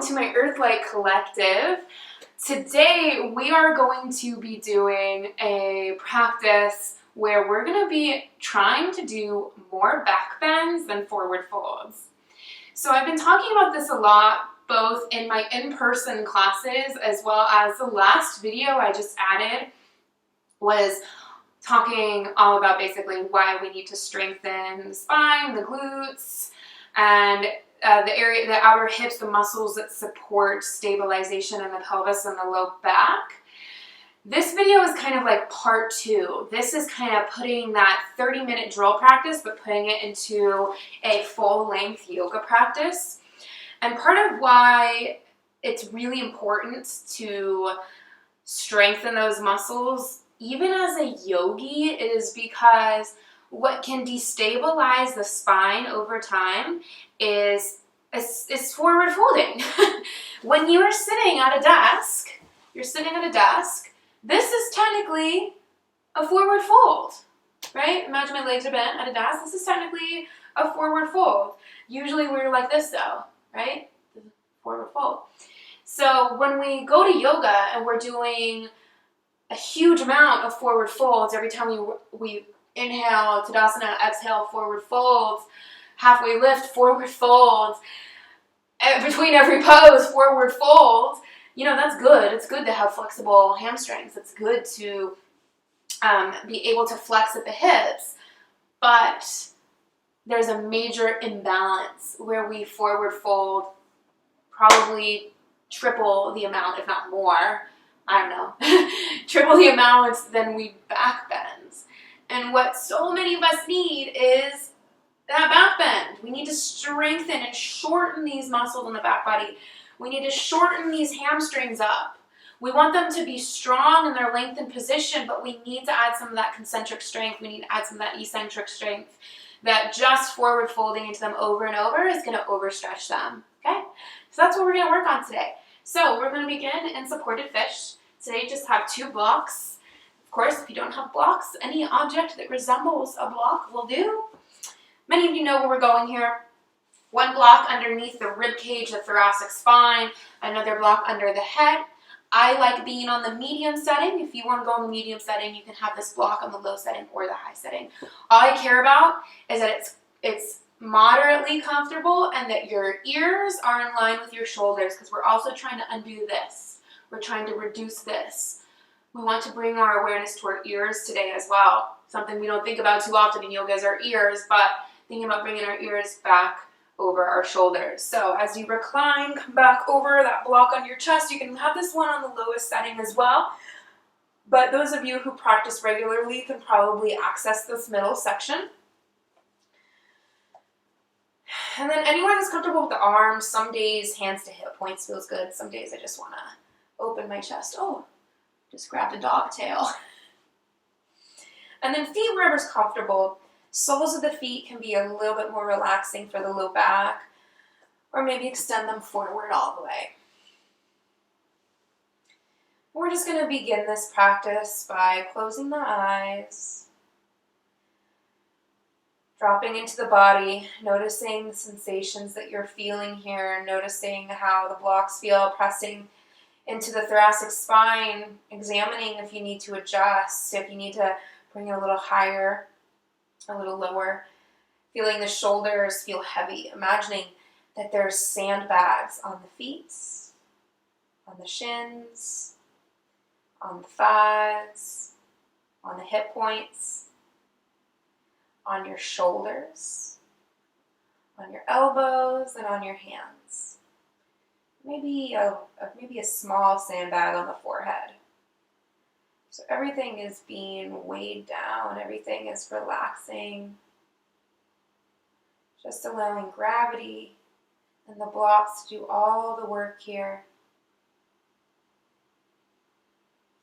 Hello to my Earthlight Collective. Today we are going to be doing a practice where we're going to be trying to do more back bends than forward folds. So I've been talking about this a lot, both in my in-person classes as well as the last video I just added was talking all about basically why we need to strengthen the spine, the glutes, and the outer hips, the muscles that support stabilization in the pelvis and the low back. This video is kind of like part 2. This is kind of putting that 30-minute drill practice, but putting it into a full-length yoga practice. And part of why it's really important to strengthen those muscles, even as a yogi, is because what can destabilize the spine over time is forward folding. When you are sitting at a desk, this is technically a forward fold, right? Imagine my legs are bent at a desk. This is technically a forward fold. Usually we're like this though, right? Forward fold. So when we go to yoga and we're doing a huge amount of forward folds, every time we inhale, Tadasana, exhale, forward folds, halfway lift, forward folds, between every pose, forward folds, you know, that's good. It's good to have flexible hamstrings. It's good to be able to flex at the hips, but there's a major imbalance where we forward fold probably triple the amount, if not more, I don't know, triple the amount than we back bends. And what so many of us need is that back bend. We need to strengthen and shorten these muscles in the back body. We need to shorten these hamstrings up. We want them to be strong in their lengthened position, but we need to add some of that concentric strength. We need to add some of that eccentric strength that just forward folding into them over and over is going to overstretch them. Okay? So that's what we're going to work on today. So we're going to begin in supported fish. Today just have 2 blocks. Of course, if you don't have blocks, any object that resembles a block will do. Many of you know where we're going here. 1 block underneath the rib cage, the thoracic spine, another block under the head. I like being on the medium setting. If you want to go in the medium setting, you can have this block on the low setting or the high setting. All I care about is that it's moderately comfortable and that your ears are in line with your shoulders, because we're also trying to undo this. We're trying to reduce this. We want to bring our awareness toward ears today as well. Something we don't think about too often in yoga is our ears, but thinking about bringing our ears back over our shoulders. So as you recline, come back over that block on your chest. You can have this one on the lowest setting as well. But those of you who practice regularly can probably access this middle section. And then anywhere that's comfortable with the arms, some days hands to hip points feels good. Some days I just want to open my chest. Oh, just grabbed a dog tail. And then feet wherever's comfortable. Soles of the feet can be a little bit more relaxing for the low back, or maybe extend them forward all the way. We're just going to begin this practice by closing the eyes, dropping into the body, noticing the sensations that you're feeling here, noticing how the blocks feel, pressing into the thoracic spine, examining if you need to adjust, if you need to bring it a little higher, a little lower, feeling the shoulders feel heavy, imagining that there's sandbags on the feet, on the shins, on the thighs, on the hip points, on your shoulders, on your elbows, and on your hands. Maybe a small sandbag on the forehead. So everything is being weighed down, everything is relaxing, just allowing gravity and the blocks to do all the work here.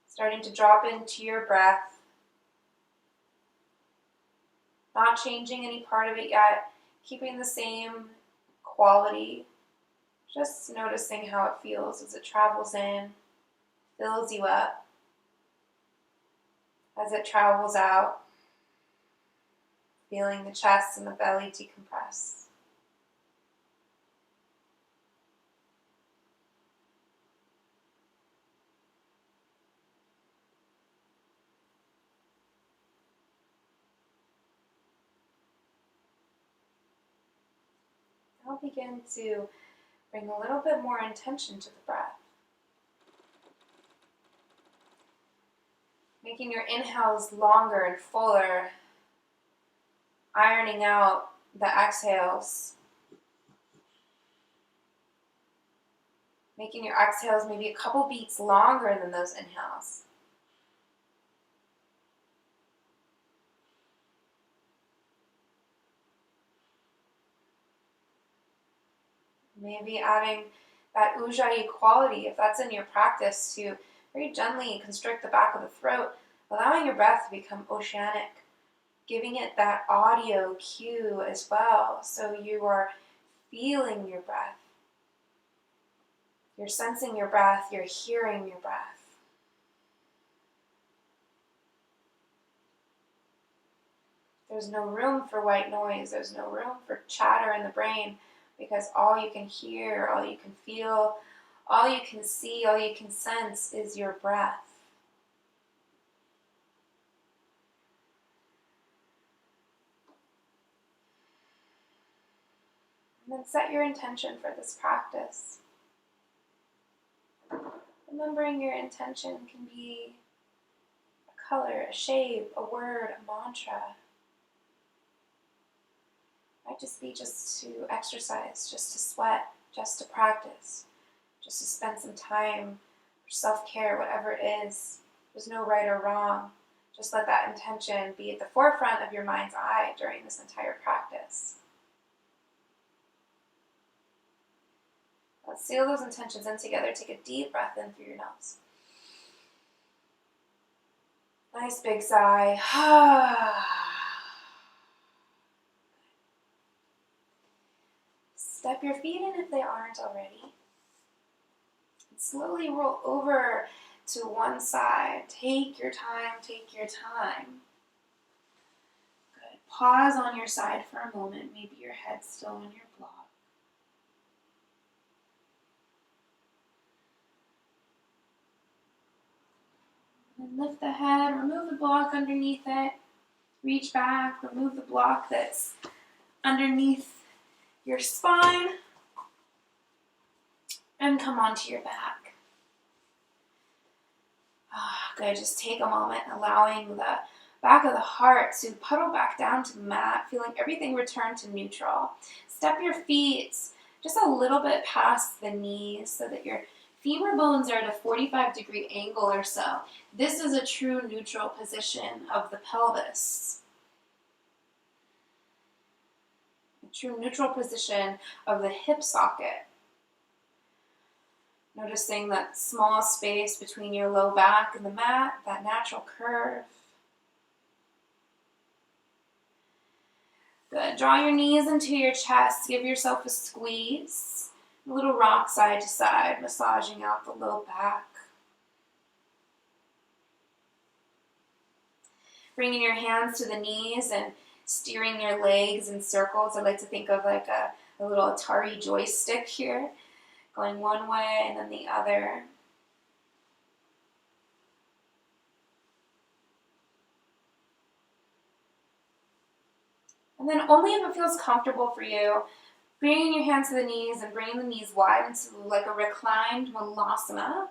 Starting to drop into your breath, not changing any part of it yet, keeping the same quality, just noticing how it feels as it travels in, fills you up. As it travels out, feeling the chest and the belly decompress. Now begin to bring a little bit more intention to the breath. Making your inhales longer and fuller, ironing out the exhales. Making your exhales maybe a couple beats longer than those inhales. Maybe adding that ujjayi quality, if that's in your practice, to very gently constrict the back of the throat, allowing your breath to become oceanic, giving it that audio cue as well, so you are feeling your breath. You're sensing your breath, you're hearing your breath. There's no room for white noise, there's no room for chatter in the brain, because all you can hear, all you can feel, all you can see, all you can sense is your breath. And then set your intention for this practice. Remembering your intention can be a color, a shape, a word, a mantra. It might just be just to exercise, just to sweat, just to practice, just to spend some time for self-care, whatever it is. There's no right or wrong. Just let that intention be at the forefront of your mind's eye during this entire practice. Let's seal those intentions in together. Take a deep breath in through your nose. Nice big sigh. Step your feet in if they aren't already. And slowly roll over to one side. Take your time, take your time. Good. Pause on your side for a moment. Maybe your head's still on your block. And lift the head, remove the block underneath it. Reach back, remove the block that's underneath your spine. And come onto your back. Good, just take a moment, allowing the back of the heart to puddle back down to the mat, feeling everything return to neutral. Step your feet just a little bit past the knees so that your femur bones are at a 45-degree angle or so. This is a true neutral position of the pelvis. A true neutral position of the hip socket. Noticing that small space between your low back and the mat, that natural curve. Good. Draw your knees into your chest. Give yourself a squeeze. A little rock side to side, massaging out the low back. Bringing your hands to the knees and steering your legs in circles. I like to think of like a little Atari joystick here, going one way and then the other. And then only if it feels comfortable for you, bringing your hands to the knees and bringing the knees wide into like a reclined malasana,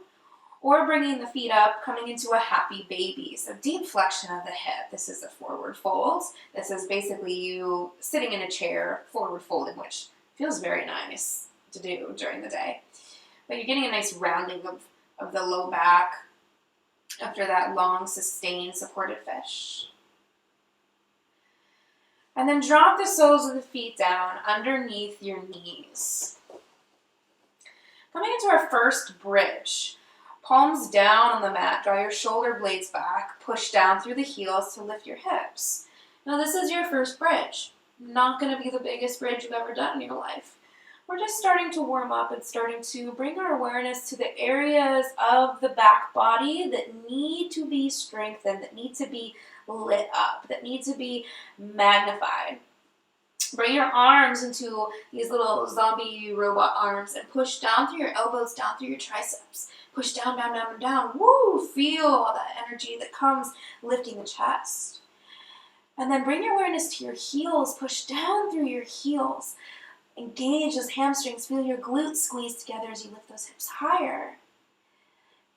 or bringing the feet up, coming into a happy baby. So deep flexion of the hip. This is a forward fold. This is basically you sitting in a chair, forward folding, which feels very nice to do during the day. But you're getting a nice rounding of the low back after that long, sustained, supported fish. And then drop the soles of the feet down underneath your knees. Coming into our first bridge. Palms down on the mat, draw your shoulder blades back, push down through the heels to lift your hips. Now this is your first bridge. Not going to be the biggest bridge you've ever done in your life. We're just starting to warm up and starting to bring our awareness to the areas of the back body that need to be strengthened, that need to be lit up, that need to be magnified. Bring your arms into these little zombie robot arms and push down through your elbows, down through your triceps. Push down, down, down, down. Woo! Feel that energy that comes lifting the chest. And then bring your awareness to your heels. Push down through your heels. Engage those hamstrings. Feel your glutes squeeze together as you lift those hips higher.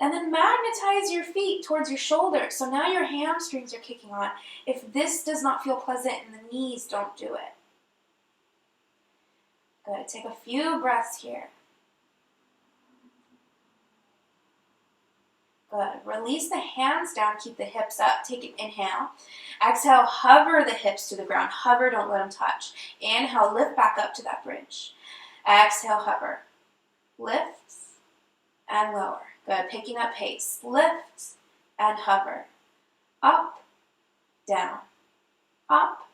And then magnetize your feet towards your shoulders. So now your hamstrings are kicking on. If this does not feel pleasant in the knees, don't do it. Good. Take a few breaths here. Good. Release the hands down. Keep the hips up. Take an inhale. Exhale. Hover the hips to the ground. Hover. Don't let them touch. Inhale. Lift back up to that bridge. Exhale. Hover. Lift and lower. Good. Picking up pace. Lift and hover. Up, down, up,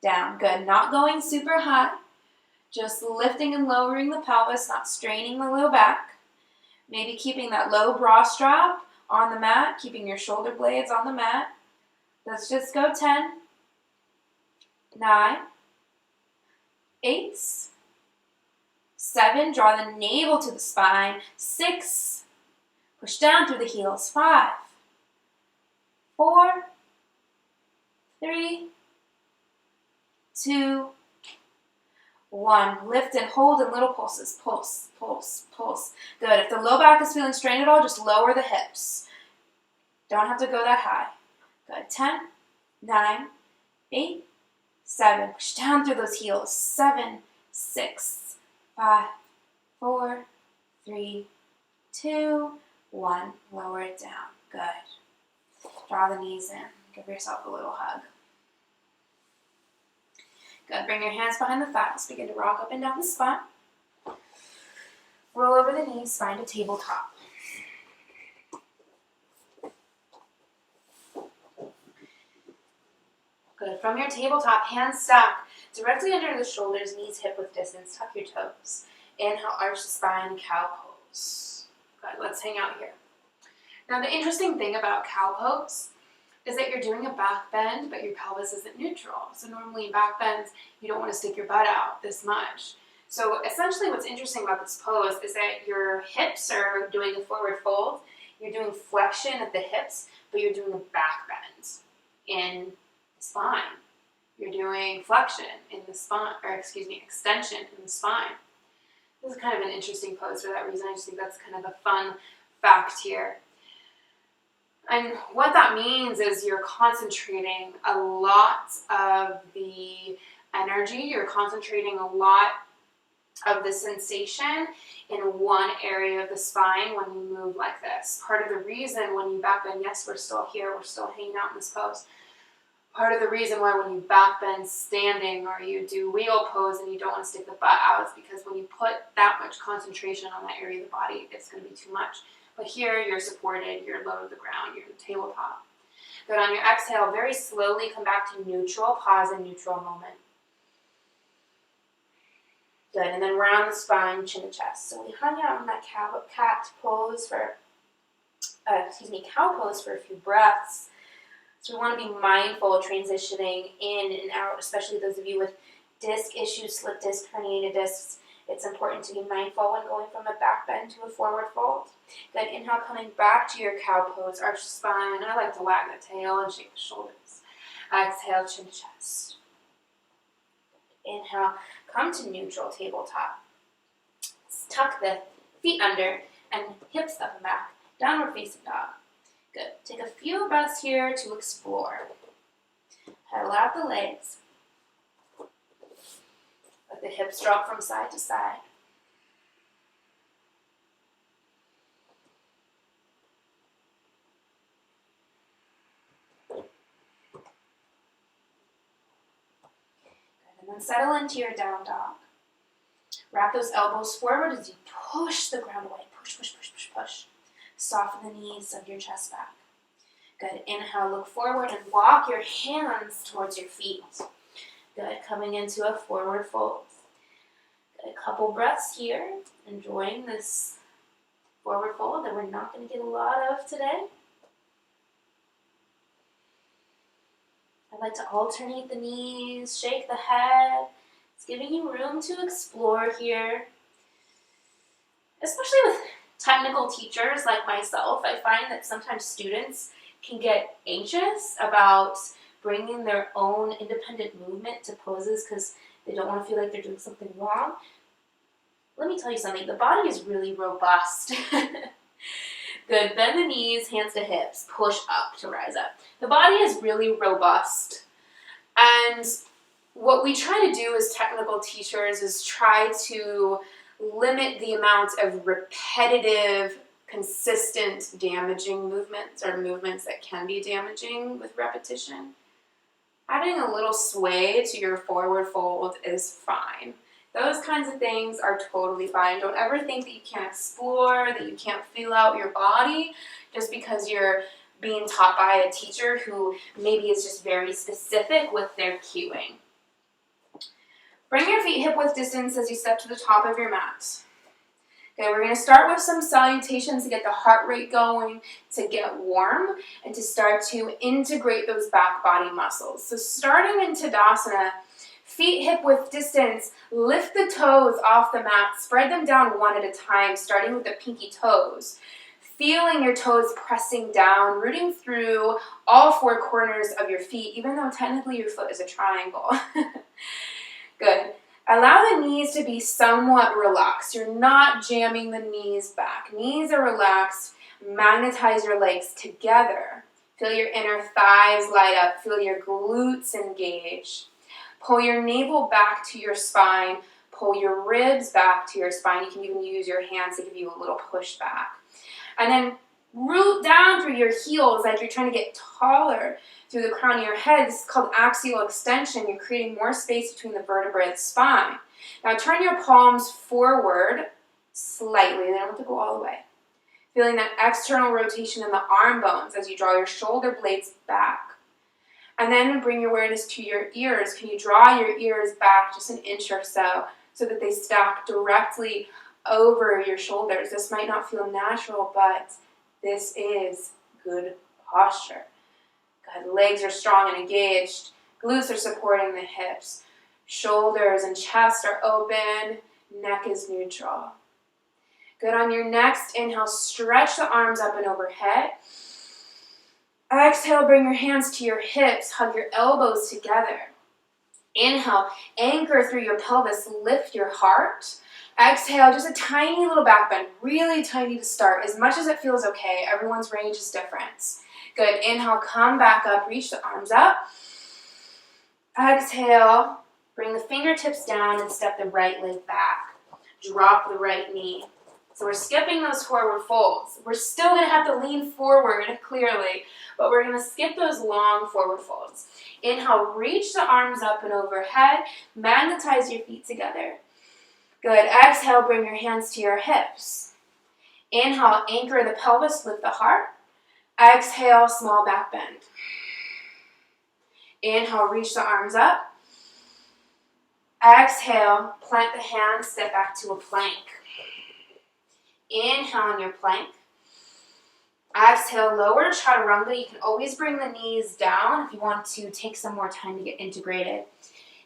down. Good. Not going super high. Just lifting and lowering the pelvis, not straining the low back. Maybe keeping that low bra strap on the mat, keeping your shoulder blades on the mat. Let's just go 10, 9, 8, 7. Draw the navel to the spine. 6. Push down through the heels. 5, 4, 3, 2, 1. Lift and hold in little pulses. Pulse, pulse, pulse. Good. If the low back is feeling strained at all, just lower the hips. Don't have to go that high. Good. 10, 9, 8, 7. Push down through those heels. 7, 6, 5, 4, 3, 2, 1. Lower it down. Good. Draw the knees in. Give yourself a little hug. Good. Bring your hands behind the thighs. Begin to rock up and down the spine. Roll over the knees, spine to tabletop. Good. From your tabletop, hands stack directly under the shoulders, knees hip width distance. Tuck your toes. Inhale, arch the spine, cow pose. Good. Let's hang out here. Now, the interesting thing about cow pose is that you're doing a back bend, but your pelvis isn't neutral. So normally in back bends, you don't want to stick your butt out this much. So essentially what's interesting about this pose is that your hips are doing a forward fold. You're doing flexion at the hips, but you're doing a back bend in the spine. You're doing flexion in the spine, extension in the spine. This is kind of an interesting pose for that reason. I just think that's kind of a fun fact here. And what that means is you're concentrating a lot of the energy, you're concentrating a lot of the sensation in one area of the spine when you move like this. Part of the reason when you back bend, yes, we're still here, we're still hanging out in this pose. Part of the reason why when you back bend standing or you do wheel pose and you don't want to stick the butt out is because when you put that much concentration on that area of the body, it's going to be too much. But here, you're supported, you're low to the ground, you're tabletop. Good. On your exhale, very slowly come back to neutral, pause in neutral moment. Good. And then round the spine, chin to chest. So we hung out in that cow pose for a few breaths. So we want to be mindful of transitioning in and out, especially those of you with disc issues, slip disc, herniated discs. It's important to be mindful when going from a back bend to a forward fold. Good. Inhale, coming back to your cow pose. Arch the spine. I like to wag the tail and shake the shoulders. Exhale, chin to chest. Inhale, come to neutral tabletop. Tuck the feet under and hips up and back. Downward facing dog. Good. Take a few breaths here to explore. Pedal out the legs. Let the hips drop from side to side. Good. And then settle into your down dog. Wrap those elbows forward as you push the ground away. Push, push, push, push, push. Soften the knees of your chest back. Good. Inhale, look forward and walk your hands towards your feet. Good. Coming into a forward fold. Good. A couple breaths here. Enjoying this forward fold that we're not going to get a lot of today. I like to alternate the knees, shake the head. It's giving you room to explore here. Especially with technical teachers like myself, I find that sometimes students can get anxious about bringing their own independent movement to poses because They don't want to feel like they're doing something wrong. Let me tell you something. The body is really robust. Good. Bend the knees, hands to hips. Push up to rise up. The body is really robust. And what we try to do as technical teachers is try to limit the amount of repetitive, consistent, damaging movements, or movements that can be damaging with repetition. Adding a little sway to your forward fold is fine. Those kinds of things are totally fine. Don't ever think that you can't explore, that you can't feel out your body just because you're being taught by a teacher who maybe is just very specific with their cueing. Bring your feet hip-width distance as you step to the top of your mat. Okay, we're going to start with some salutations to get the heart rate going, to get warm, and to start to integrate those back body muscles. So starting in Tadasana, feet hip-width distance, lift the toes off the mat, spread them down one at a time, starting with the pinky toes. Feeling your toes pressing down, rooting through all four corners of your feet, even though technically your foot is a triangle. Good. Allow the knees to be somewhat relaxed. You're not jamming the knees back. Knees are relaxed. Magnetize your legs together. Feel your inner thighs light up. Feel your glutes engage. Pull your navel back to your spine. Pull your ribs back to your spine. You can even use your hands to give you a little push back. And then root down through your heels like you're trying to get taller through the crown of your head. This is called axial extension. You're creating more space between the vertebrae of the spine. Now turn your palms forward slightly. They don't have to go all the way. Feeling that external rotation in the arm bones as you draw your shoulder blades back. And then bring your awareness to your ears. Can you draw your ears back just an inch or so that they stack directly over your shoulders? This might not feel natural, but this is good posture. Good. Legs are strong and engaged. Glutes are supporting the hips. Shoulders and chest are open. Neck is neutral. Good. On your next inhale, stretch the arms up and overhead. Exhale, bring your hands to your hips. Hug your elbows together. Inhale, anchor through your pelvis. Lift your heart. Exhale, just a tiny little back bend. Really tiny to start. As much as it feels okay. Everyone's range is different. Good. Inhale, come back up. Reach the arms up. Exhale, bring the fingertips down and step the right leg back. Drop the right knee. So we're skipping those forward folds. We're still going to have to lean forward, clearly, but we're going to skip those long forward folds. Inhale, reach the arms up and overhead. Magnetize your feet together. Good. Exhale, bring your hands to your hips. Inhale, anchor the pelvis, lift the heart. Exhale, small back bend. Inhale, reach the arms up. Exhale, plant the hands, step back to a plank. Inhale on your plank. Exhale, lower to chaturanga. You can always bring the knees down if you want to take some more time to get integrated.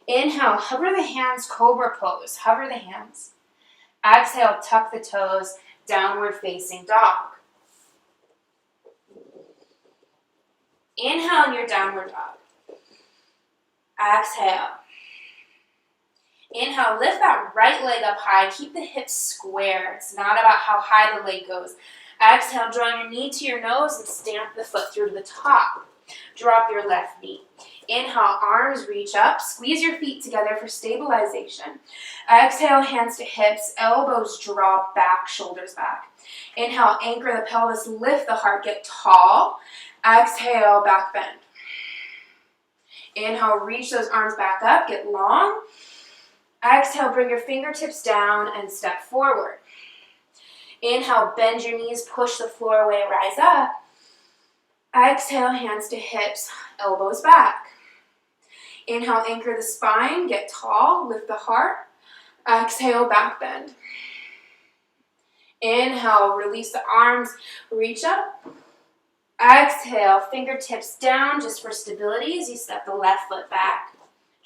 Inhale, hover the hands, cobra pose. Hover the hands. Exhale, tuck the toes, downward facing dog. Inhale in your downward dog. Exhale. Inhale, lift that right leg up high. Keep the hips square. It's not about how high the leg goes. Exhale, draw your knee to your nose and stamp the foot through to the top. Drop your left knee. Inhale, arms reach up. Squeeze your feet together for stabilization. Exhale, hands to hips. Elbows draw back, shoulders back. Inhale, anchor the pelvis. Lift the heart. Get tall. Exhale, back bend. Inhale, reach those arms back up. Get long. Exhale, bring your fingertips down and step forward. Inhale, bend your knees, push the floor away, rise up. Exhale, hands to hips, elbows back. Inhale, anchor the spine, get tall, lift the heart. Exhale, back bend. Inhale, release the arms, reach up. Exhale, fingertips down just for stability as you step the left foot back.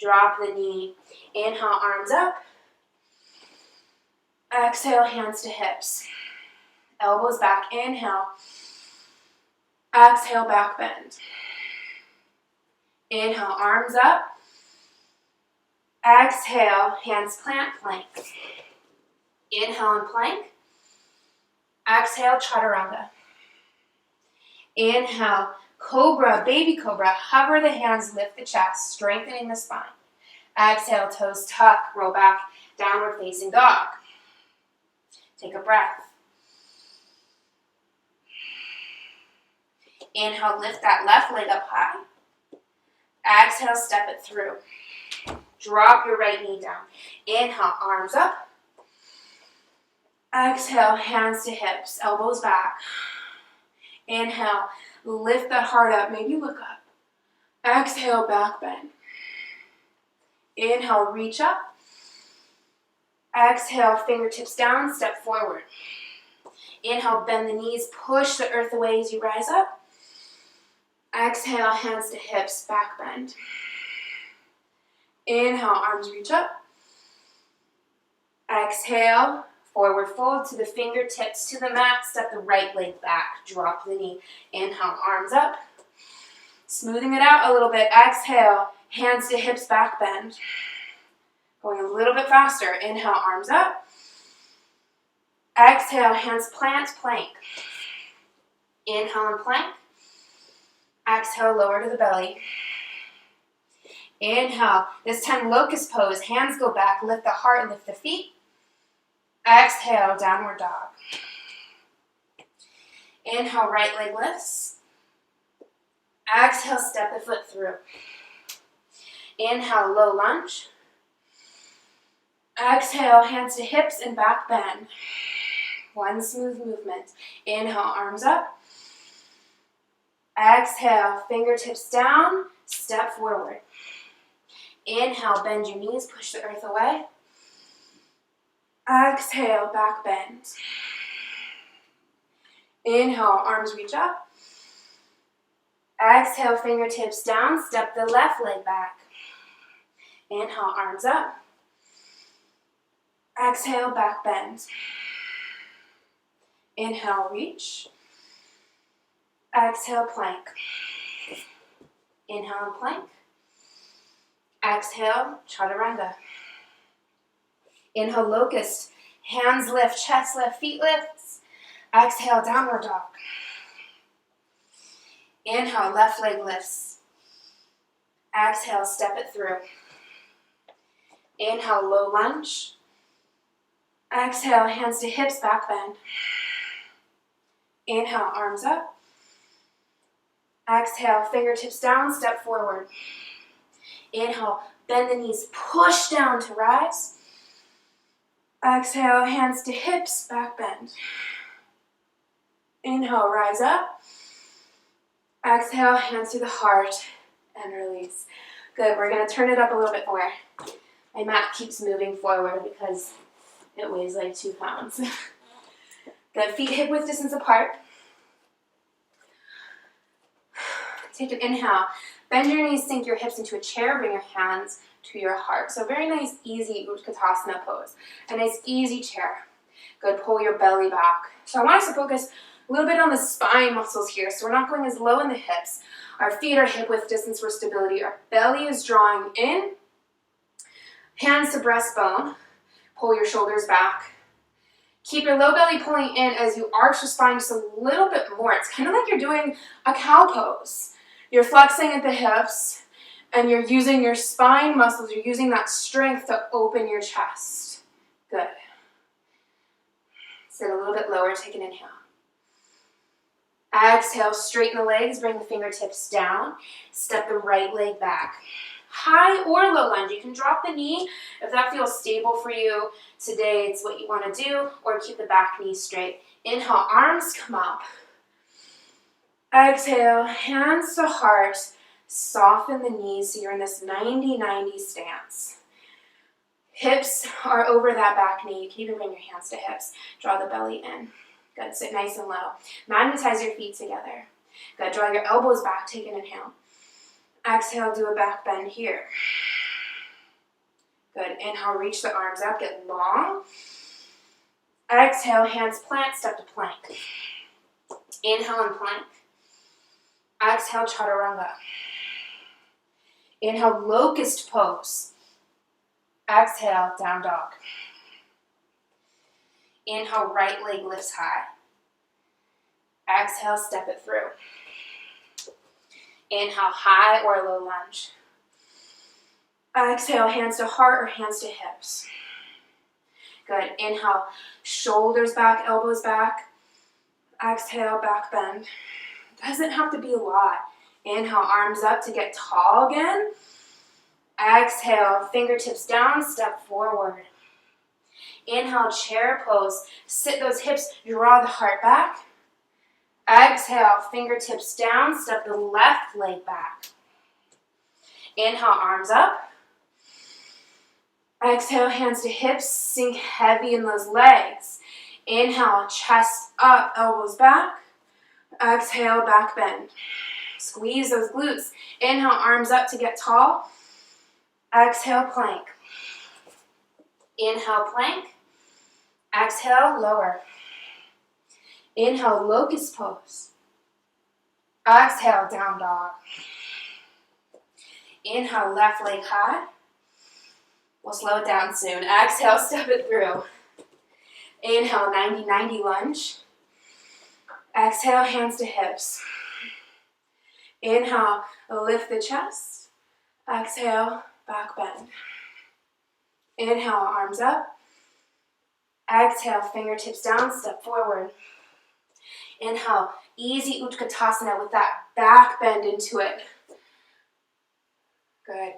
Drop the knee. Inhale, arms up. Exhale, hands to hips. Elbows back. Inhale. Exhale, back bend. Inhale, arms up. Exhale, hands plant, plank. Inhale and plank. Exhale, chaturanga. Inhale, cobra, baby cobra. Hover the hands, lift the chest, strengthening the spine. Exhale, toes tuck, roll back, downward facing dog. Take a breath. Inhale, lift that left leg up high. Exhale, step it through. Drop your right knee down. Inhale, arms up. Exhale, hands to hips, elbows back. Inhale, lift that heart up, maybe look up. Exhale, back bend. Inhale, reach up. Exhale, fingertips down, step forward. Inhale, bend the knees, push the earth away as you rise up. Exhale, hands to hips, back bend. Inhale, arms reach up. Exhale, forward fold to the fingertips to the mat, step the right leg back, drop the knee. Inhale, arms up. Smoothing it out a little bit. Exhale, hands to hips, back bend. Going a little bit faster. Inhale, arms up. Exhale, hands plant, plank. Inhale and plank. Exhale, lower to the belly. Inhale, this time locust pose. Hands go back, lift the heart, lift the feet. Exhale, downward dog. Inhale, right leg lifts. Exhale, step the foot through. Inhale, low lunge. Exhale, hands to hips and back bend. One smooth movement. Inhale, arms up. Exhale, fingertips down, step forward. Inhale, bend your knees, push the earth away. Exhale, back bend. Inhale, arms reach up. Exhale, fingertips down, step the left leg back. Inhale, arms up. Exhale, back bend. Inhale, reach. Exhale, plank. Inhale and plank. Exhale, chaturanga. Inhale, locust. Hands lift, chest lift, feet lifts. Exhale, downward dog. Inhale, left leg lifts. Exhale, step it through. Inhale, low lunge. Exhale, hands to hips, back bend. Inhale, arms up. Exhale, fingertips down, step forward. Inhale, bend the knees, push down to rise. Exhale, hands to hips, back bend. Inhale, rise up. Exhale, hands to the heart, and release. Good, we're gonna turn it up a little bit more. My mat keeps moving forward because it weighs like 2 pounds. Good, feet hip width distance apart. Take an inhale. Bend your knees, sink your hips into a chair, bring your hands to your heart. So very nice, easy Utkatasana pose. A nice, easy chair. Good, pull your belly back. So I want us to focus a little bit on the spine muscles here. So we're not going as low in the hips. Our feet are hip width distance for stability. Our belly is drawing in. Hands to breastbone. Pull your shoulders back. Keep your low belly pulling in as you arch the spine just a little bit more. It's kind of like you're doing a cow pose. You're flexing at the hips, and you're using your spine muscles. You're using that strength to open your chest. Good. Sit a little bit lower. Take an inhale. Exhale, straighten the legs. Bring the fingertips down. Step the right leg back. High or low lunge. You can drop the knee if that feels stable for you. Today, it's what you want to do, or keep the back knee straight. Inhale, arms come up. Exhale, hands to heart. Soften the knees so you're in this 90-90 stance. Hips are over that back kney. You can even bring your hands to hips. Draw the belly in. Good, sit nice and low. Magnetize your feet together. Good, draw your elbows back. Take an inhale. Exhale, do a back bend here. Good, inhale, reach the arms up, get long. Exhale, hands plant, step to plank. Inhale and plank. Exhale, chaturanga. Inhale, locust pose. Exhale, down dog. Inhale, right leg lifts high. Exhale, step it through. Inhale, high or low lunge. Exhale, hands to heart or hands to hips. Good. Inhale, shoulders back, elbows back. Exhale, back bend. Doesn't have to be a lot. Inhale, arms up to get tall again. Exhale, fingertips down, step forward. Inhale, chair pose. Sit those hips, draw the heart back. Exhale, fingertips down, step the left leg back. Inhale, arms up. Exhale, hands to hips, sink heavy in those legs. Inhale, chest up, elbows back. Exhale, back bend. Squeeze those glutes. Inhale, arms up to get tall. Exhale, plank. Inhale, plank. Exhale, lower. Inhale, locust pose. Exhale, down dog. Inhale, left leg high. We'll slow it down soon. Exhale, step it through. Inhale, 90-90 lunge. Exhale, hands to hips. Inhale, lift the chest. Exhale, back bend. Inhale, arms up. Exhale, fingertips down, step forward. Inhale, easy Utkatasana with that back bend into it. Good.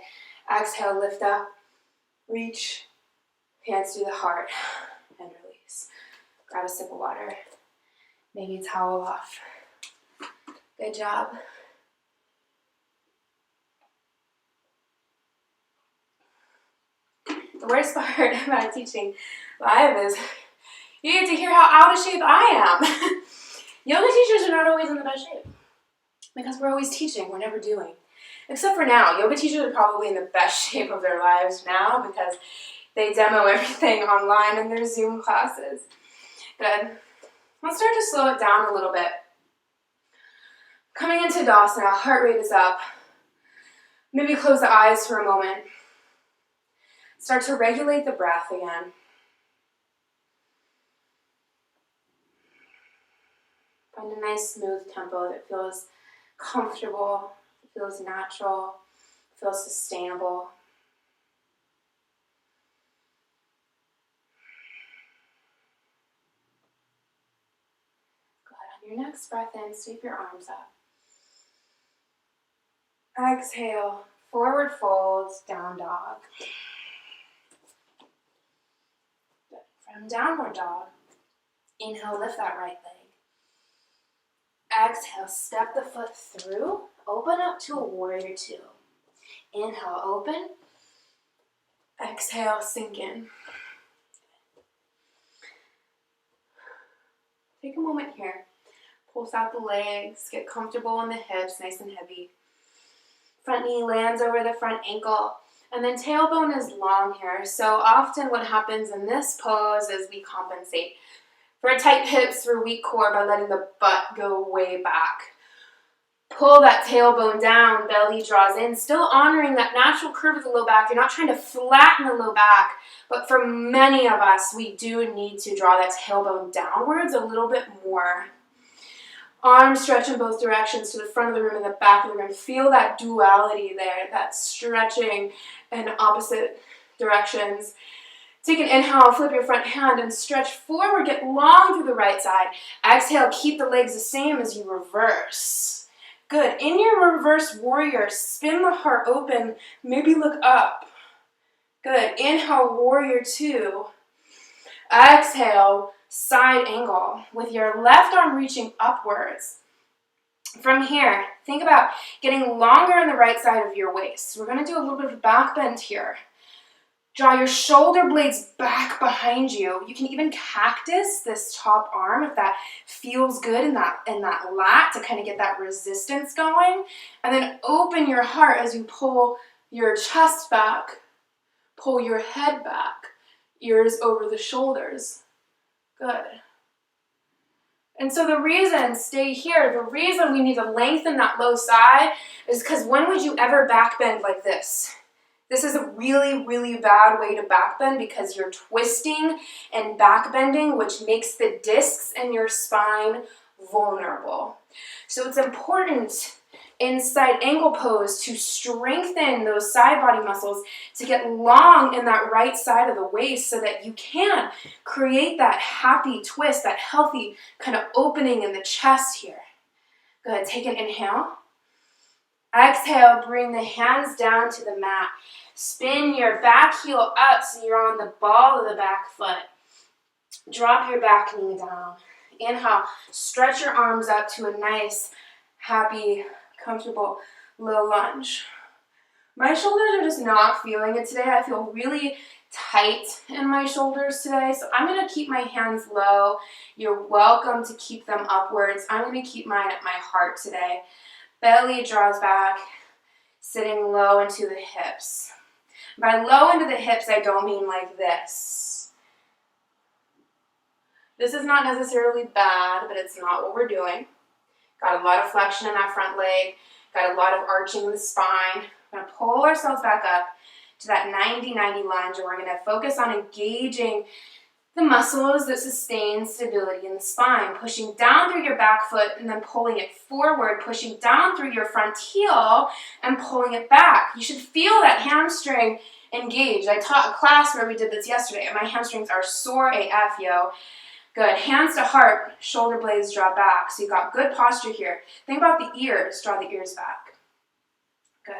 Exhale, lift up, reach, hands to the heart, and release. Grab a sip of water. Maybe a towel off. Good job. The worst part about teaching live is you get to hear how out of shape I am. Yoga teachers are not always in the best shape because we're always teaching, we're never doing. Except for now, yoga teachers are probably in the best shape of their lives now because they demo everything online in their Zoom classes. Good. Let's start to slow it down a little bit. Coming into Dasana, heart rate is up. Maybe close the eyes for a moment. Start to regulate the breath again. Find a nice smooth tempo that feels comfortable, feels natural, feels sustainable. Good. On your next breath in, sweep your arms up. Exhale, forward fold, down dog. Good. From downward dog, inhale, lift that right leg. Exhale, step the foot through, open up to a warrior two. Inhale, open. Exhale, sink in. Take a moment here. Pulse out the legs, get comfortable in the hips, nice and heavy. Front knee lands over the front ankle, and then tailbone is long here. So often what happens in this pose is we compensate for tight hips, for weak core by letting the butt go way back. Pull that tailbone down, belly draws in, still honoring that natural curve of the low back. You're not trying to flatten the low back, but for many of us, we do need to draw that tailbone downwards a little bit more. Arms stretch in both directions to the front of the room and the back of the room. Feel that duality there, that stretching in opposite directions. Take an inhale, flip your front hand and stretch forward, get long through the right side. Exhale, keep the legs the same as you reverse. Good. In your reverse warrior, spin the heart open, maybe look up. Good. Inhale, warrior two. Exhale, side angle with your left arm reaching upwards. From here, think about getting longer on the right side of your waist. We're going to do a little bit of a back bend here. Draw your shoulder blades back behind you. You can even cactus this top arm if that feels good in that lat to kind of get that resistance going. And then open your heart as you pull your chest back, pull your head back, ears over the shoulders. Good. And so the reason, stay here, the reason we need to lengthen that low side is because when would you ever back bend like this? This is a really, really bad way to back bend because you're twisting and back bending, which makes the discs in your spine vulnerable. So it's important in side angle pose to strengthen those side body muscles to get long in that right side of the waist so that you can create that happy twist, that healthy kind of opening in the chest here. Good, take an inhale. Exhale, bring the hands down to the mat. Spin your back heel up so you're on the ball of the back foot. Drop your back knee down. Inhale, stretch your arms up to a nice, happy, comfortable low lunge. My shoulders are just not feeling it today. I feel really tight in my shoulders today, so I'm going to keep my hands low. You're welcome to keep them upwards. I'm going to keep mine at my heart today. Belly draws back, sitting low into the hips. By low into the hips, I don't mean like this. This is not necessarily bad, but it's not what we're doing. Got a lot of flexion in that front leg, got a lot of arching in the spine. We're going to pull ourselves back up to that 90-90 lunge, and we're going to focus on engaging the muscles that sustain stability in the spine, pushing down through your back foot and then pulling it forward, pushing down through your front heel and pulling it back. You should feel that hamstring engaged. I taught a class where we did this yesterday, and my hamstrings are sore AF, yo. Good. Hands to heart, shoulder blades draw back. So you got good posture here. Think about the ears. Draw the ears back. Good.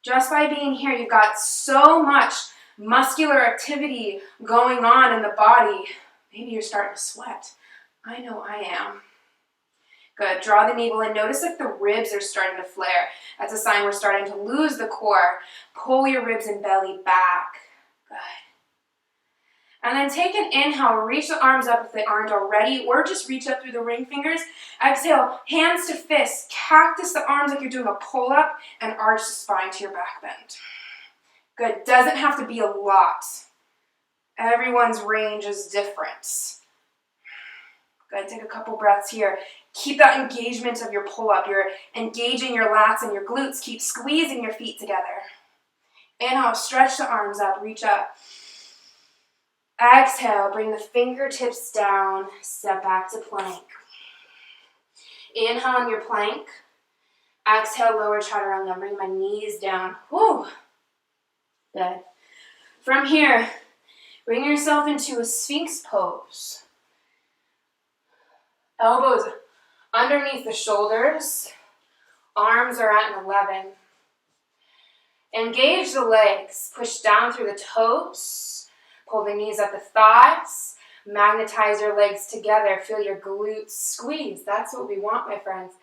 Just by being here, you've got so much muscular activity going on in the body. Maybe you're starting to sweat. I know I am. Good. Draw the navel in. Notice if the ribs are starting to flare. That's a sign we're starting to lose the core. Pull your ribs and belly back. Good. And then take an inhale. Reach the arms up if they aren't already, or just reach up through the ring fingers. Exhale, hands to fists. Cactus the arms like you're doing a pull-up and arch the spine to your back bend. Good. Doesn't have to be a lot. Everyone's range is different. Good. Take a couple breaths here. Keep that engagement of your pull-up. You're engaging your lats and your glutes. Keep squeezing your feet together. Inhale, stretch the arms up, reach up. Exhale, bring the fingertips down, step back to plank. Inhale on your plank. Exhale, lower chaturanga, bring my knees down. Whew. Good. From here, bring yourself into a Sphinx pose. Elbows underneath the shoulders. Arms are at an 11. Engage the legs. Push down through the toes. Pull the knees up the thighs. Magnetize your legs together. Feel your glutes squeeze. That's what we want, my friends.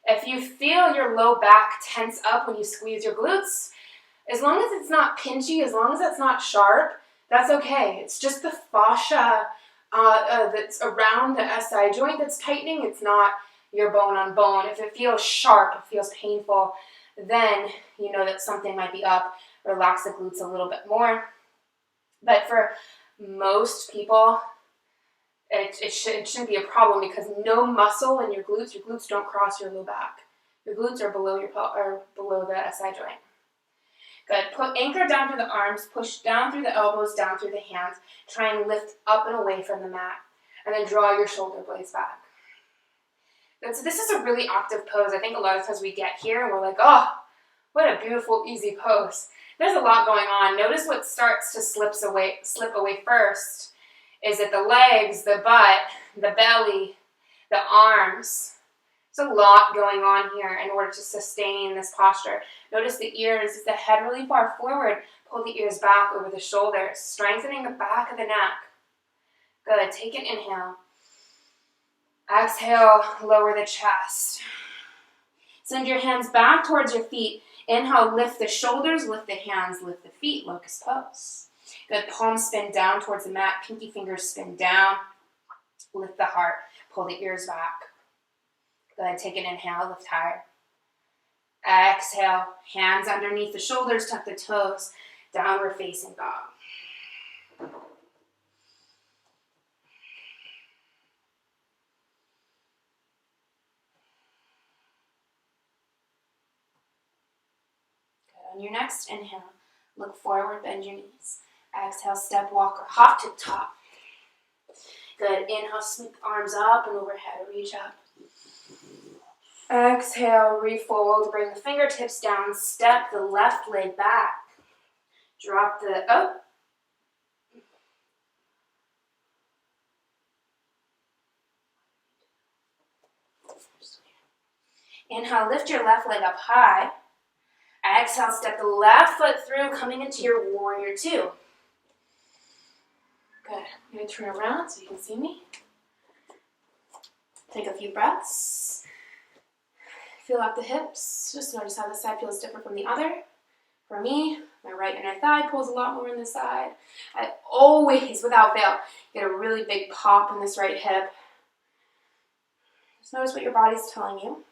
If you feel your low back tense up when you squeeze your glutes, as long as it's not pinchy, as long as it's not sharp, that's okay. It's just the fascia that's around the SI joint that's tightening. It's not your bone on bone. If it feels sharp, it feels painful, then you know that something might be up. Relax the glutes a little bit more. But for most people, it shouldn't be a problem because no muscle in your glutes don't cross your low back. Your glutes are below the SI joint. Good. Put anchor down through the arms, push down through the elbows, down through the hands. Try and lift up and away from the mat. And then draw your shoulder blades back. Good. So this is a really active pose. I think a lot of times we get here and we're like, oh, what a beautiful, easy pose. There's a lot going on. Notice what starts to slip away first. Is it the legs, the butt, the belly, the arms? There's a lot going on here in order to sustain this posture. Notice the ears. Is the head really far forward? Pull the ears back over the shoulders, strengthening the back of the neck. Good. Take an inhale. Exhale, lower the chest. Send your hands back towards your feet. Inhale, lift the shoulders, lift the hands, lift the feet, locust pose. Good. Palms spin down towards the mat. Pinky fingers spin down. Lift the heart. Pull the ears back. Go ahead, take an inhale, lift higher. Exhale, hands underneath the shoulders, tuck the toes, downward facing dog. Good. On your next inhale, Look forward, bend your knees. Exhale, step, walk, or hop to the top. Good. Inhale, sweep the arms up and overhead. Reach up. Exhale, refold. Bring the fingertips down. Step the left leg back. Drop the up. Inhale, lift your left leg up high. Exhale, step the left foot through, coming into your warrior two. Good. I'm going to turn around so you can see me. Take a few breaths. Feel out the hips. Just notice how this side feels different from the other. For me, my right inner thigh pulls a lot more in this side. I always, without fail, get a really big pop in this right hip. Just notice what your body's telling you.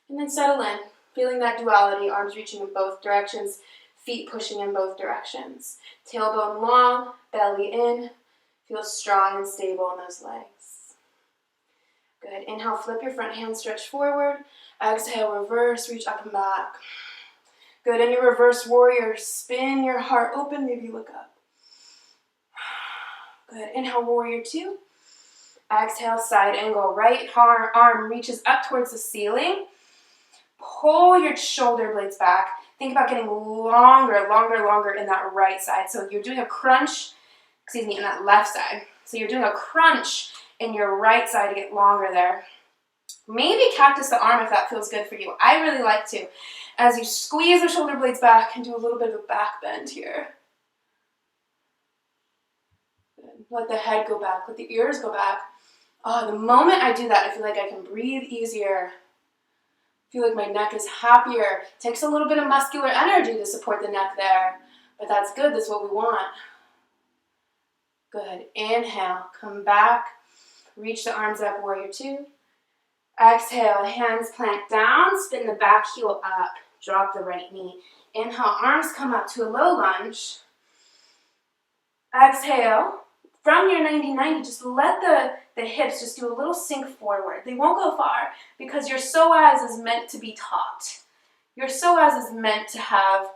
And then settle in, feeling that duality, arms reaching in both directions, feet pushing in both directions. Tailbone long, belly in. Feel strong and stable in those legs. Good. Inhale, flip your front hand, stretch forward. Exhale, reverse, reach up and back. Good. In your reverse warrior, spin your heart open, maybe look up. Good. Inhale, warrior two. Exhale, side angle. Right arm reaches up towards the ceiling. Pull your shoulder blades back. Think about getting longer in that right side. So you're doing a crunch, in that left side. So you're doing a crunch in your right side to get longer there. Maybe cactus the arm if that feels good for you. I really like to. As you squeeze the shoulder blades back and do a little bit of a back bend here. Good. Let the head go back. Let the ears go back. Oh, the moment I do that, I feel like I can breathe easier. I feel like my neck is happier. It takes a little bit of muscular energy to support the neck there. But that's good. That's what we want. Good. Inhale. Come back. Reach the arms up, warrior two. Exhale, hands plant down, spin the back heel up, drop the right knee. Inhale, arms come up to a low lunge. Exhale, from your 90-90, just let the hips just do a little sink forward. They won't go far because your psoas is meant to be taut. Your psoas is meant to have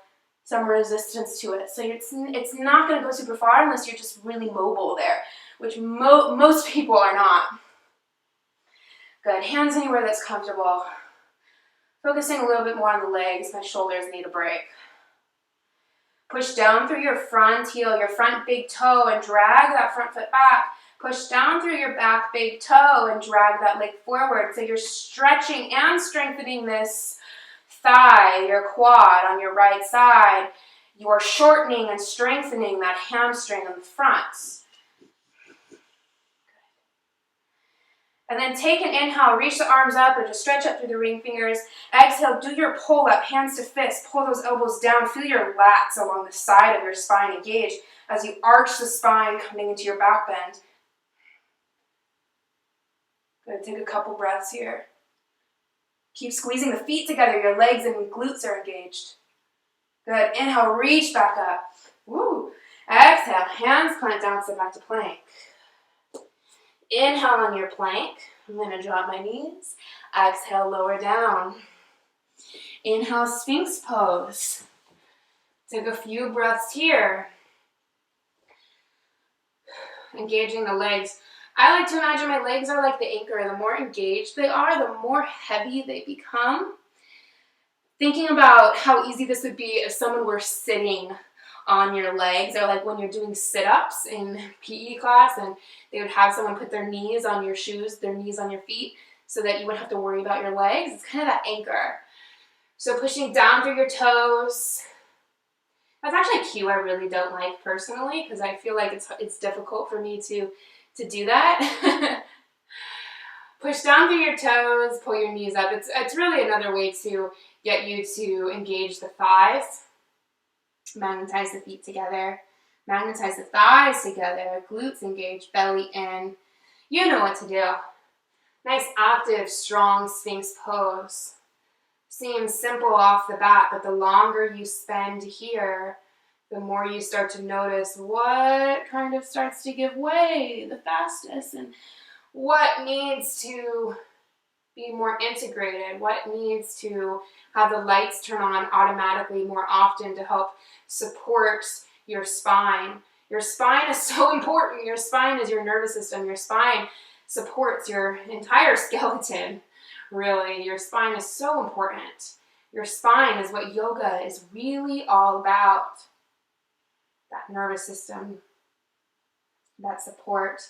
some resistance to it. So it's not going to go super far unless you're just really mobile there, which most people are not. Good. Hands anywhere that's comfortable. Focusing a little bit more on the legs. My shoulders need a break. Push down through your front heel, your front big toe, and drag that front foot back. Push down through your back big toe and drag that leg forward. So you're stretching and strengthening this thigh, your quad on your right side. You're shortening and strengthening that hamstring on the front. And then take an inhale, reach the arms up or just stretch up through the ring fingers. Exhale, do your pull up, hands to fists. Pull those elbows down. Feel your lats along the side of your spine engage as you arch the spine coming into your back bend. Good, take a couple breaths here. Keep squeezing the feet together. Your legs and glutes are engaged. Good, inhale, reach back up. Woo. Exhale, hands plant down, step back to plank. Inhale on your plank. I'm going to drop my knees. Exhale, lower down. Inhale, Sphinx pose. Take a few breaths here. Engaging the legs. I like to imagine my legs are like the anchor. The more engaged they are, the more heavy they become. Thinking about how easy this would be if someone were sitting on your legs, or like when you're doing sit-ups in PE class and they would have someone put their knees on your shoes, their knees on your feet, so that you wouldn't have to worry about your legs. It's kind of that anchor. So pushing down through your toes. That's actually a cue I really don't like personally because I feel like it's difficult for me to do that. Push down through your toes, pull your knees up. It's really another way to get you to engage the thighs. Magnetize the feet together. Magnetize the thighs together. Glutes engaged, belly in. You know what to do. Nice, active, strong Sphinx pose. Seems simple off the bat, but the longer you spend here, the more you start to notice what kind of starts to give way the fastest and what needs to be more integrated, what needs to have the lights turn on automatically more often to help support your spine. Your spine is so important. Your spine is your nervous system. Your spine supports your entire skeleton, really. Your spine is so important. Your spine is what yoga is really all about. That nervous system, that support,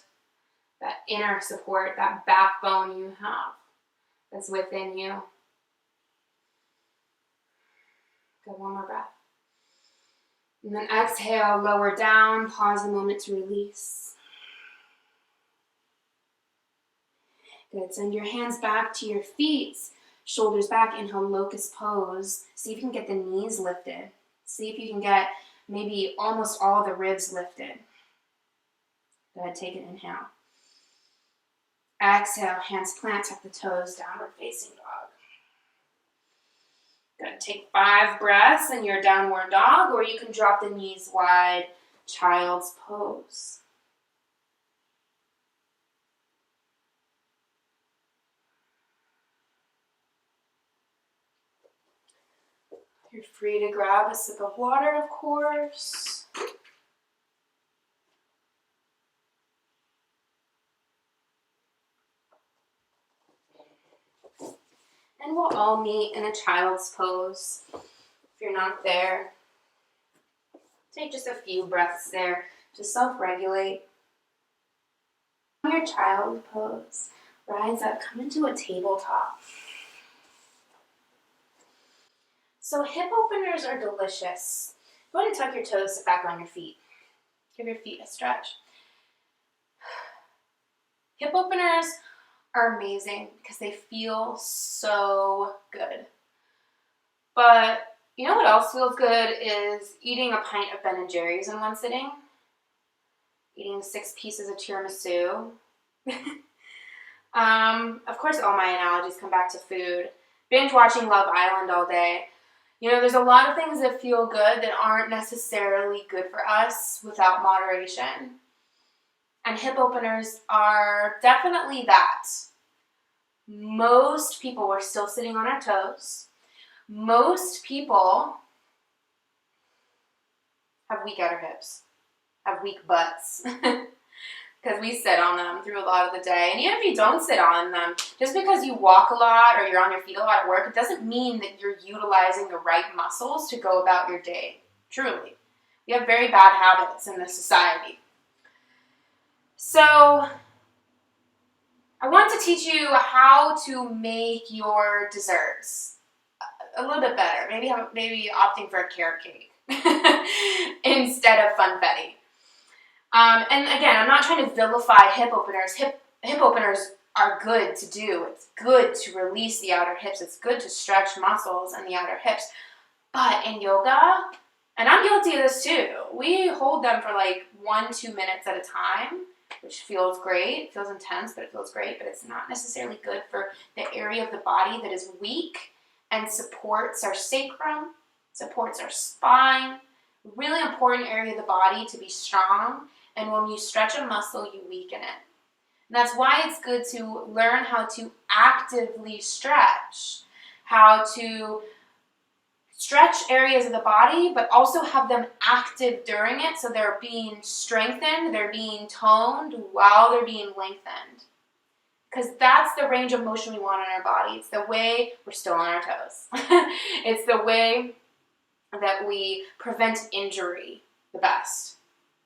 that inner support, that backbone you have that's within you. Good, one more breath. And then exhale, lower down, pause a moment to release. Good, send your hands back to your feet, shoulders back, inhale, locust pose. See if you can get the knees lifted. See if you can get maybe almost all the ribs lifted. Go ahead, take an inhale. Exhale, hands plant, tuck the toes, downward facing dog. Good, take 5 breaths in your downward dog, or you can drop the knees wide, child's pose. You're free to grab a sip of water, of course. And we'll all meet in a child's pose. If you're not there, take just a few breaths there to self-regulate. Your child pose. Rise up, come into a tabletop. So hip openers are delicious. Go ahead and tuck your toes, sit back on your feet. Give your feet a stretch. Hip openers are amazing because they feel so good. But you know what else feels good is eating a pint of Ben & Jerry's in one sitting. Eating 6 pieces of tiramisu. Of course, all my analogies come back to food. Binge watching Love Island all day. You know, there's a lot of things that feel good that aren't necessarily good for us without moderation. And hip openers are definitely that. Most people, we're still sitting on our toes. Most people have weak outer hips, have weak butts, because we sit on them through a lot of the day. And even if you don't sit on them, just because you walk a lot or you're on your feet a lot at work, it doesn't mean that you're utilizing the right muscles to go about your day. Truly. We have very bad habits in this society. So I want to teach you how to make your desserts a little bit better. Maybe opting for a carrot cake instead of funfetti. And again, I'm not trying to vilify hip openers. Hip openers are good to do. It's good to release the outer hips. It's good to stretch muscles in the outer hips. But in yoga, and I'm guilty of this too, we hold them for like 1-2 minutes at a time, which feels great. It feels intense, but it feels great. But it's not necessarily good for the area of the body that is weak and supports our sacrum, supports our spine. Really important area of the body to be strong. And when you stretch a muscle, you weaken it. And that's why it's good to learn how to actively stretch, how to stretch areas of the body, but also have them active during it, so they're being strengthened, they're being toned while they're being lengthened. Because that's the range of motion we want in our body. It's the way we're still on our toes. It's the way that we prevent injury the best,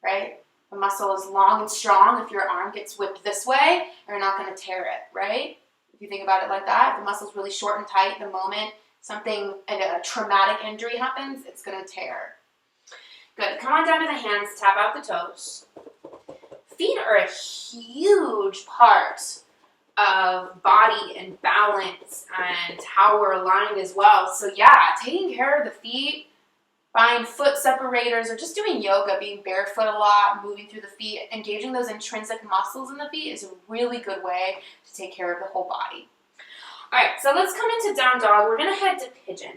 right? The muscle is long and strong. If your arm gets whipped this way, you're not going to tear it, right? If you think about it like that, if the muscle's really short and tight, the moment a traumatic injury happens, it's going to tear. Good. Come on down to the hands, tap out the toes. Feet are a huge part of body and balance and how we're aligned as well. So yeah, taking care of the feet, buying foot separators, or just doing yoga, being barefoot a lot, moving through the feet, engaging those intrinsic muscles in the feet is a really good way to take care of the whole body. All right, so let's come into down dog. We're going to head to pigeon.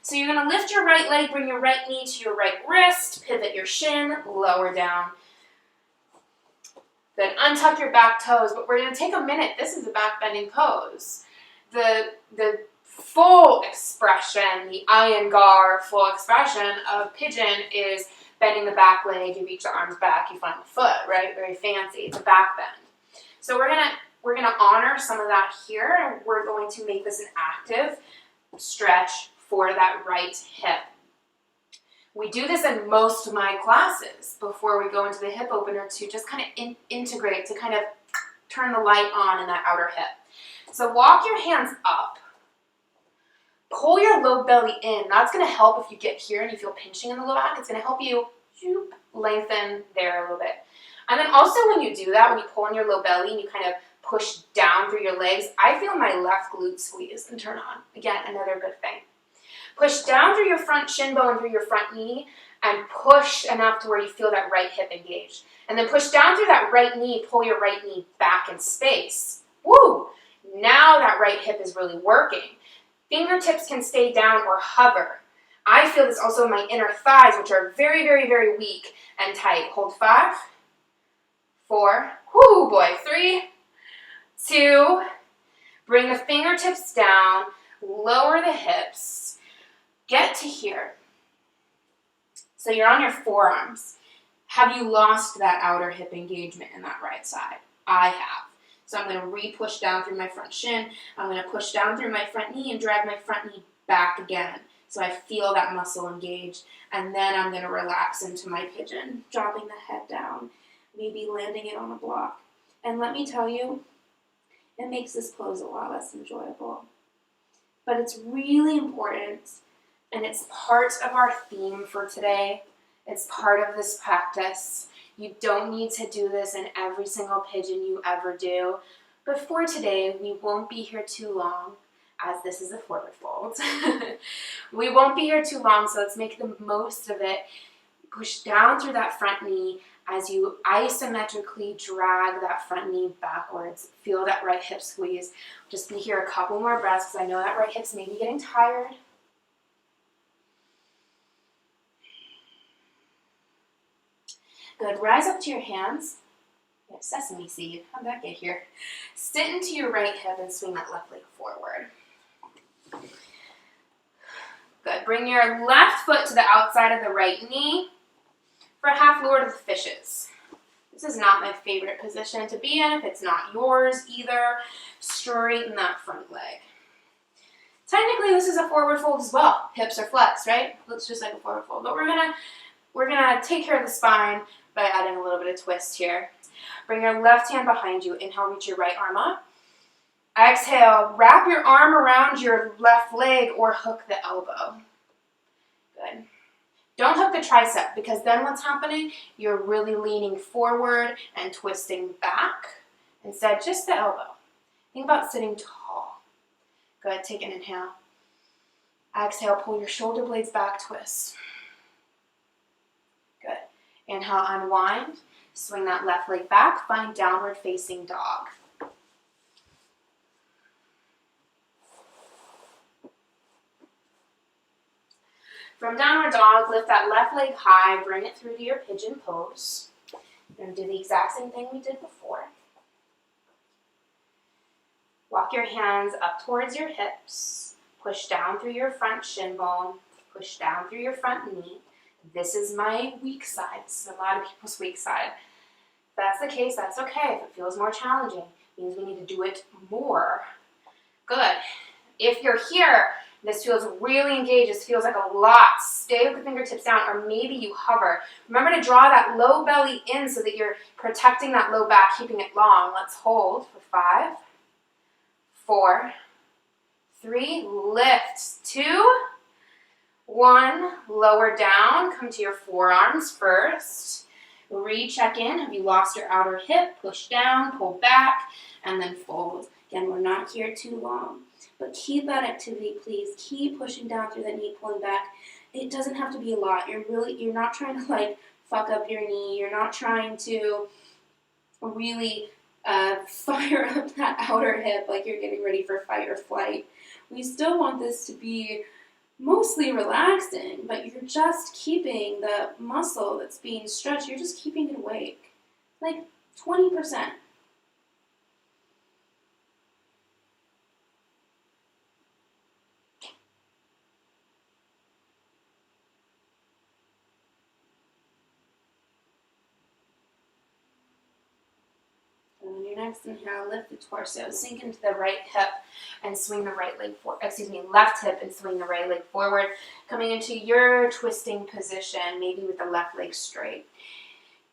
So you're going to lift your right leg, bring your right knee to your right wrist, pivot your shin, lower down. Then untuck your back toes, but we're going to take a minute. This is a back bending pose. the full expression, the Iyengar full expression of pigeon is bending the back leg, you reach the arms back, you find the foot, right? Very fancy. It's a back bend. So we're gonna honor some of that here, and we're going to make this an active stretch for that right hip. We do this in most of my classes before we go into the hip opener to just kind of integrate, to kind of turn the light on in that outer hip. So walk your hands up. Pull your low belly in. That's going to help if you get here and you feel pinching in the low back. It's going to help you lengthen there a little bit. And then also when you do that, when you pull in your low belly and you kind of push down through your legs, I feel my left glute squeeze and turn on. Again, another good thing. Push down through your front shin bone, through your front knee, and push enough to where you feel that right hip engage. And then push down through that right knee, pull your right knee back in space. Woo! Now that right hip is really working. Fingertips can stay down or hover. I feel this also in my inner thighs, which are very, very, very weak and tight. Hold 5, 4, whoo boy, 3, 2, bring the fingertips down, lower the hips, get to here. So you're on your forearms. Have you lost that outer hip engagement in that right side? I have. So I'm going to re-push down through my front shin. I'm going to push down through my front knee and drag my front knee back again. So I feel that muscle engage. And then I'm going to relax into my pigeon, dropping the head down, maybe landing it on a block. And let me tell you, it makes this pose a lot less enjoyable. But it's really important, and it's part of our theme for today. It's part of this practice. You don't need to do this in every single pigeon you ever do. But for today, we won't be here too long, as this is a forward fold. We won't be here too long, so let's make the most of it. Push down through that front knee as you isometrically drag that front knee backwards. Feel that right hip squeeze. Just be here a couple more breaths, because I know that right hip's maybe getting tired. Good. Rise up to your hands. You have sesame seed. How'd that get here? Sit into your right hip and swing that left leg forward. Good. Bring your left foot to the outside of the right knee for half Lord of the Fishes. This is not my favorite position to be in. If it's not yours either, straighten that front leg. Technically, this is a forward fold as well. Hips are flexed, right? Looks just like a forward fold. But we're gonna take care of the spine by adding a little bit of twist here. Bring your left hand behind you. Inhale, reach your right arm up. Exhale, wrap your arm around your left leg or hook the elbow. Good. Don't hook the tricep, because then what's happening? You're really leaning forward and twisting back. Instead, just the elbow. Think about sitting tall. Good. Take an inhale. Exhale, pull your shoulder blades back, twist. Good. Inhale, unwind. Swing that left leg back. Find downward facing dog. From downward dog, lift that left leg high. Bring it through to your pigeon pose. You're going to do the exact same thing we did before. Walk your hands up towards your hips. Push down through your front shin bone. Push down through your front knee. This is my weak side. This is a lot of people's weak side. If that's the case, that's okay. If it feels more challenging, it means we need to do it more. Good. If you're here, this feels really engaged. This feels like a lot. Stay with the fingertips down, or maybe you hover. Remember to draw that low belly in so that you're protecting that low back, keeping it long. Let's hold for 5, 4, 3, lift, 2, 1, lower down, come to your forearms first. Recheck in. Have you lost your outer hip? Push down, pull back, and then fold. Again, we're not here too long, but keep that activity, please. Keep pushing down through that knee, pulling back. It doesn't have to be a lot. You're not trying to like fuck up your knee. You're not trying to really fire up that outer hip like you're getting ready for fight or flight. We still want this to be mostly relaxing, but you're just keeping the muscle that's being stretched, you're just keeping it awake. Like 20%. Next inhale, lift the torso, sink into the right hip and swing the left hip and swing the right leg forward. Coming into your twisting position, maybe with the left leg straight.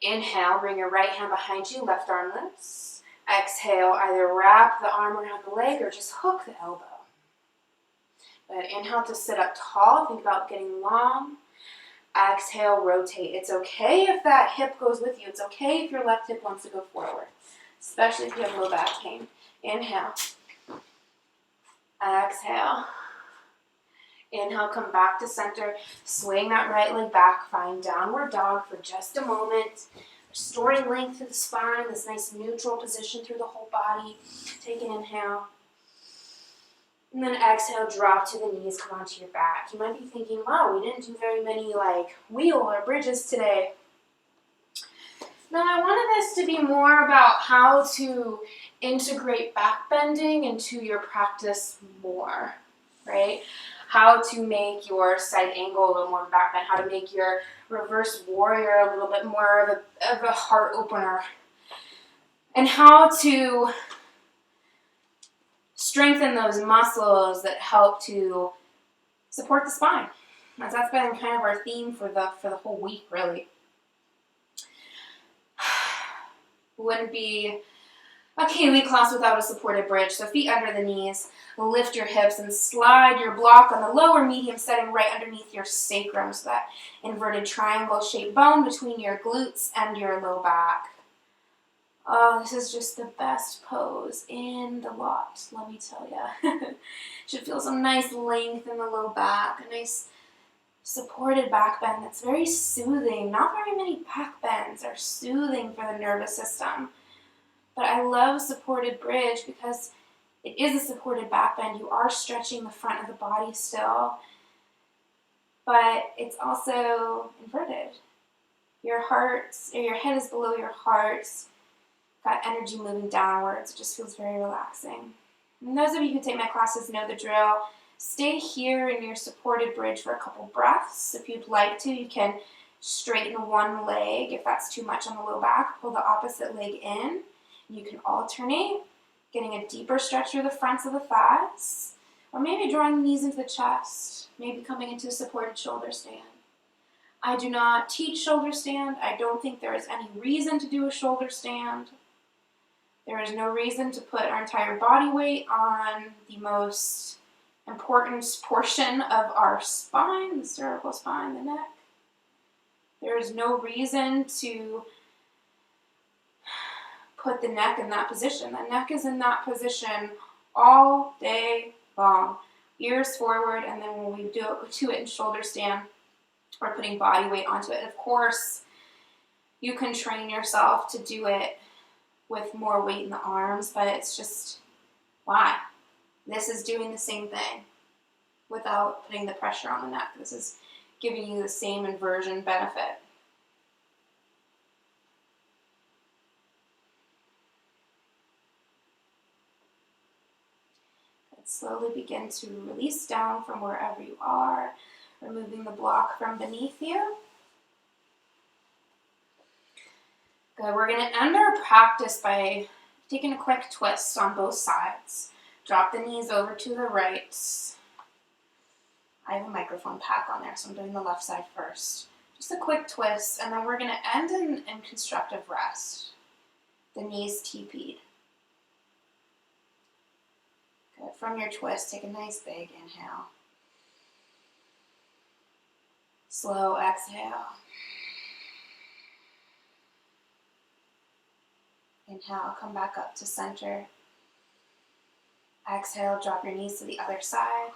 Inhale, bring your right hand behind you, left arm lifts. Exhale, either wrap the arm around the leg or just hook the elbow. Good. Inhale to sit up tall. Think about getting long. Exhale, rotate. It's okay if that hip goes with you. It's okay if your left hip wants to go forward, especially if you have low back pain. Inhale. Exhale. Inhale, come back to center. Swing that right leg back. Find downward dog for just a moment. Restoring length through the spine, this nice neutral position through the whole body. Take an inhale. And then exhale, drop to the knees, come onto your back. You might be thinking, wow, we didn't do very many wheel or bridges today. Now I wanted this to be more about how to integrate back bending into your practice more, right? How to make your side angle a little more back bend, how to make your reverse warrior a little bit more of a heart opener, and how to strengthen those muscles that help to support the spine. As that's been kind of our theme for the whole week, really. Wouldn't be a Kaylee class without a supported bridge. So feet under the knees, lift your hips and slide your block on the lower medium setting right underneath your sacrum. So that inverted triangle shaped bone between your glutes and your low back. Oh, this is just the best pose in the lot, let me tell you. Should feel some nice length in the low back, a nice supported back bend that's very soothing. Not very many back bends are soothing for the nervous system. But I love supported bridge because it is a supported back bend. You are stretching the front of the body still, but it's also inverted. Your head is below your heart. Got energy moving downwards. It just feels very relaxing. And those of you who take my classes know the drill. Stay here in your supported bridge for a couple breaths. If you'd like to, you can straighten one leg. If that's too much on the low back, pull the opposite leg in. You can alternate, getting a deeper stretch through the fronts of the thighs, or maybe drawing the knees into the chest, maybe coming into a supported shoulder stand. I do not teach shoulder stand. I don't think there is any reason to do a shoulder stand. There is no reason to put our entire body weight on the most important portion of our spine, the cervical spine, the neck. There is no reason to put the neck in that position. The neck is in that position all day long. Ears forward, and then when we do it in shoulder stand, we're putting body weight onto it. Of course, you can train yourself to do it with more weight in the arms, but it's just, why? This is doing the same thing without putting the pressure on the neck. This is giving you the same inversion benefit. Slowly begin to release down from wherever you are, removing the block from beneath you. Good. We're going to end our practice by taking a quick twist on both sides. Drop the knees over to the right. I have a microphone pack on there, so I'm doing the left side first. Just a quick twist, and then we're going to end in constructive rest. The knees TP'd. Good. From your twist, take a nice big inhale. Slow exhale. Inhale, come back up to center. Exhale, drop your knees to the other side.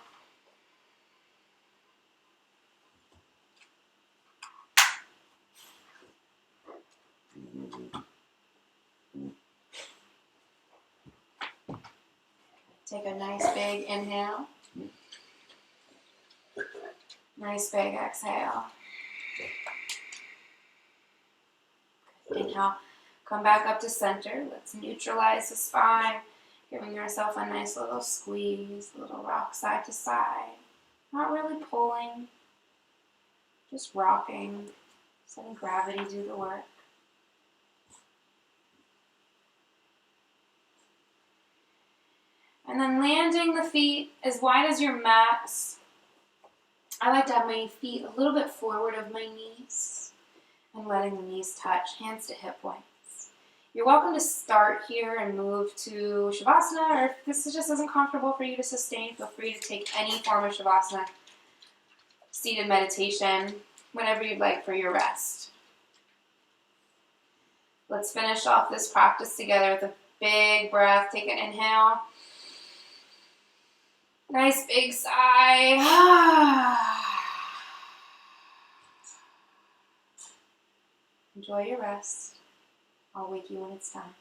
Take a nice big inhale. Nice big exhale. Inhale, come back up to center. Let's neutralize the spine, giving yourself a nice little squeeze, a little rock side to side. Not really pulling, just rocking, letting gravity do the work. And then landing the feet as wide as your mats. I like to have my feet a little bit forward of my knees and letting the knees touch, hands to hip points. You're welcome to start here and move to Shavasana, or if this just isn't comfortable for you to sustain, feel free to take any form of Shavasana, seated meditation, whatever you'd like for your rest. Let's finish off this practice together with a big breath. Take an inhale. Nice big sigh. Enjoy your rest. I'll wake you when it's time.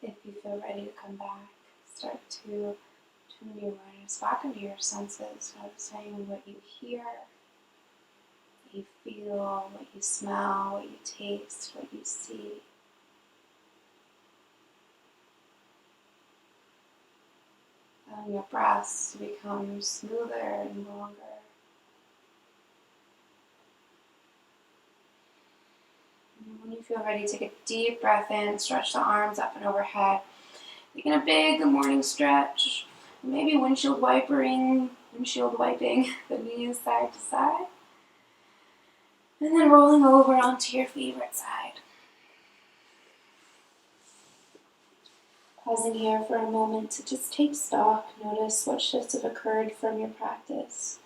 If you feel ready to come back, start to tune your awareness back into your senses, noticing what you hear, what you feel, what you smell, what you taste, what you see. Allowing your breaths to become smoother and longer. And when you feel ready, take a deep breath in, stretch the arms up and overhead. Taking a big good morning stretch. Maybe windshield wiping the knees side to side. And then rolling over onto your favorite side. Pausing here for a moment to just take stock, notice what shifts have occurred from your practice.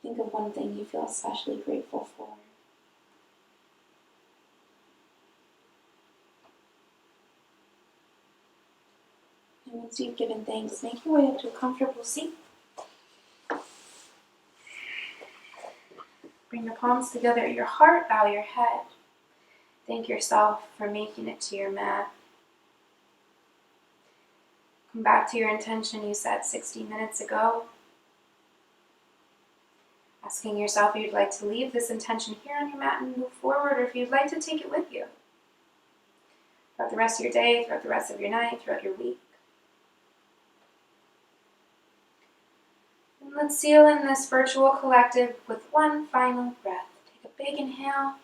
Think of one thing you feel especially grateful for. And once you've given thanks, make your way up to a comfortable seat. Bring your palms together at your heart, bow your head. Thank yourself for making it to your mat. Come back to your intention you set 60 minutes ago. Asking yourself if you'd like to leave this intention here on your mat and move forward, or if you'd like to take it with you throughout the rest of your day, throughout the rest of your night, throughout your week. And let's seal in this virtual collective with one final breath. Take a big inhale.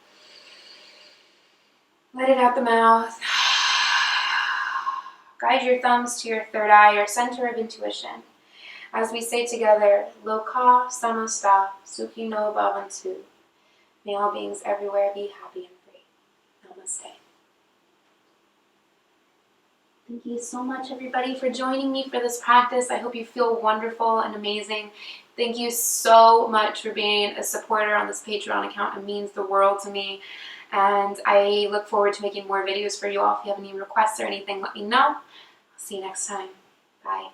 Let it out the mouth. Guide your thumbs to your third eye, your center of intuition. As we say together, Loka Samasta Sukhi no Bhavantu. May all beings everywhere be happy and free. Namaste. Thank you so much, everybody, for joining me for this practice. I hope you feel wonderful and amazing. Thank you so much for being a supporter on this Patreon account. It means the world to me. And I look forward to making more videos for you all. If you have any requests or anything, let me know. I'll see you next time. Bye.